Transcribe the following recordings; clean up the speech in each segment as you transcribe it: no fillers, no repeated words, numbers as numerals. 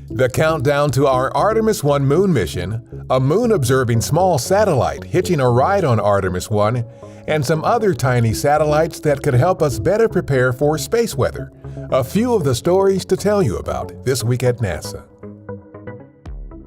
The countdown to our Artemis I Moon mission, a moon-observing small satellite hitching a ride on Artemis I, and some other tiny satellites that could help us better prepare for space weather. A few of the stories to tell you about this week at NASA.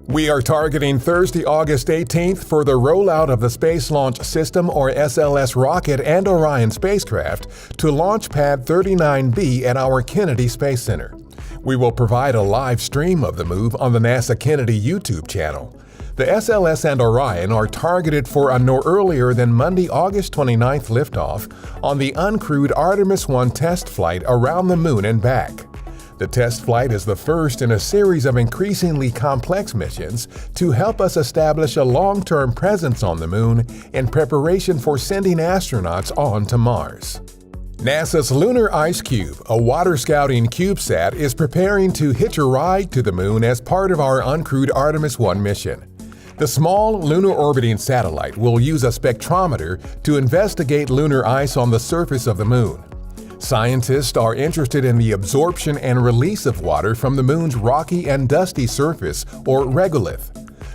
We are targeting Thursday, August 18th for the rollout of the Space Launch System or SLS rocket and Orion spacecraft to Launch Pad 39B at our Kennedy Space Center. We will provide a live stream of the move on the NASA Kennedy YouTube channel. The SLS and Orion are targeted for a no earlier than Monday, August 29th liftoff on the uncrewed Artemis I test flight around the Moon and back. The test flight is the first in a series of increasingly complex missions to help us establish a long-term presence on the Moon in preparation for sending astronauts on to Mars. NASA's Lunar Ice Cube, a water-scouting CubeSat, is preparing to hitch a ride to the Moon as part of our uncrewed Artemis I mission. The small lunar orbiting satellite will use a spectrometer to investigate lunar ice on the surface of the Moon. Scientists are interested in the absorption and release of water from the Moon's rocky and dusty surface, or regolith.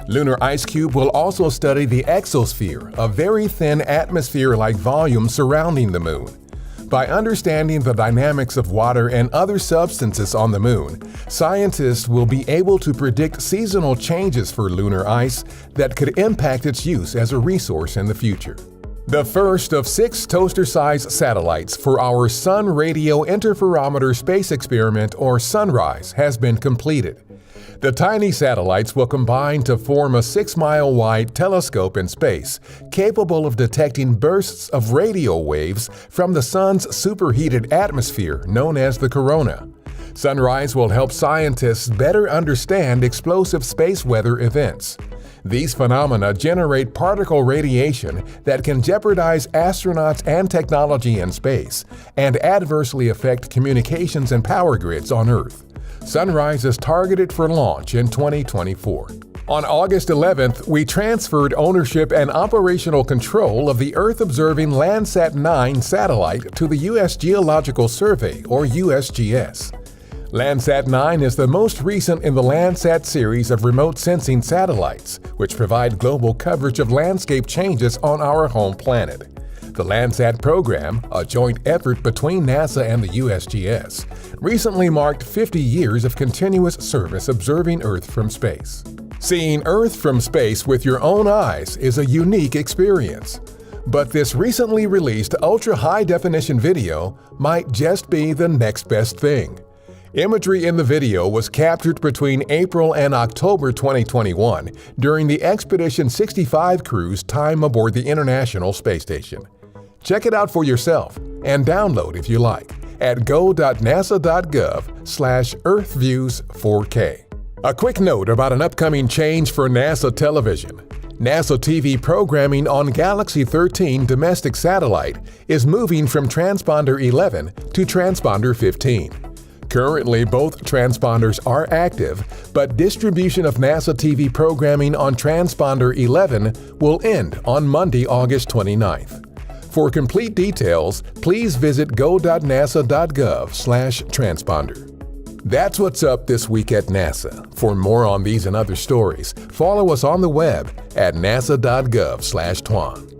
Lunar Ice Cube will also study the exosphere, a very thin atmosphere-like volume surrounding the Moon. By understanding the dynamics of water and other substances on the Moon, scientists will be able to predict seasonal changes for lunar ice that could impact its use as a resource in the future. The first of 6 toaster-sized satellites for our Sun Radio Interferometer Space Experiment, or SUNRISE, has been completed. The tiny satellites will combine to form a 6-mile-wide telescope in space, capable of detecting bursts of radio waves from the Sun's superheated atmosphere known as the corona. SUNRISE will help scientists better understand explosive space weather events. These phenomena generate particle radiation that can jeopardize astronauts and technology in space and adversely affect communications and power grids on Earth. SUNRISE is targeted for launch in 2024. On August 11th, we transferred ownership and operational control of the Earth-observing Landsat 9 satellite to the U.S. Geological Survey, or USGS. Landsat 9 is the most recent in the Landsat series of remote sensing satellites, which provide global coverage of landscape changes on our home planet. The Landsat program, a joint effort between NASA and the USGS, recently marked 50 years of continuous service observing Earth from space. Seeing Earth from space with your own eyes is a unique experience. But this recently released ultra-high-definition video might just be the next best thing. Imagery in the video was captured between April and October 2021 during the Expedition 65 crew's time aboard the International Space Station. Check it out for yourself and download if you like at go.nasa.gov/EarthViews4K. A quick note about an upcoming change for NASA television. NASA TV programming on Galaxy 13 domestic satellite is moving from transponder 11 to transponder 15. Currently, both transponders are active, but distribution of NASA TV programming on transponder 11 will end on Monday, August 29th. For complete details, please visit go.nasa.gov/transponder. That's what's up this week at NASA. For more on these and other stories, follow us on the web at nasa.gov/twan.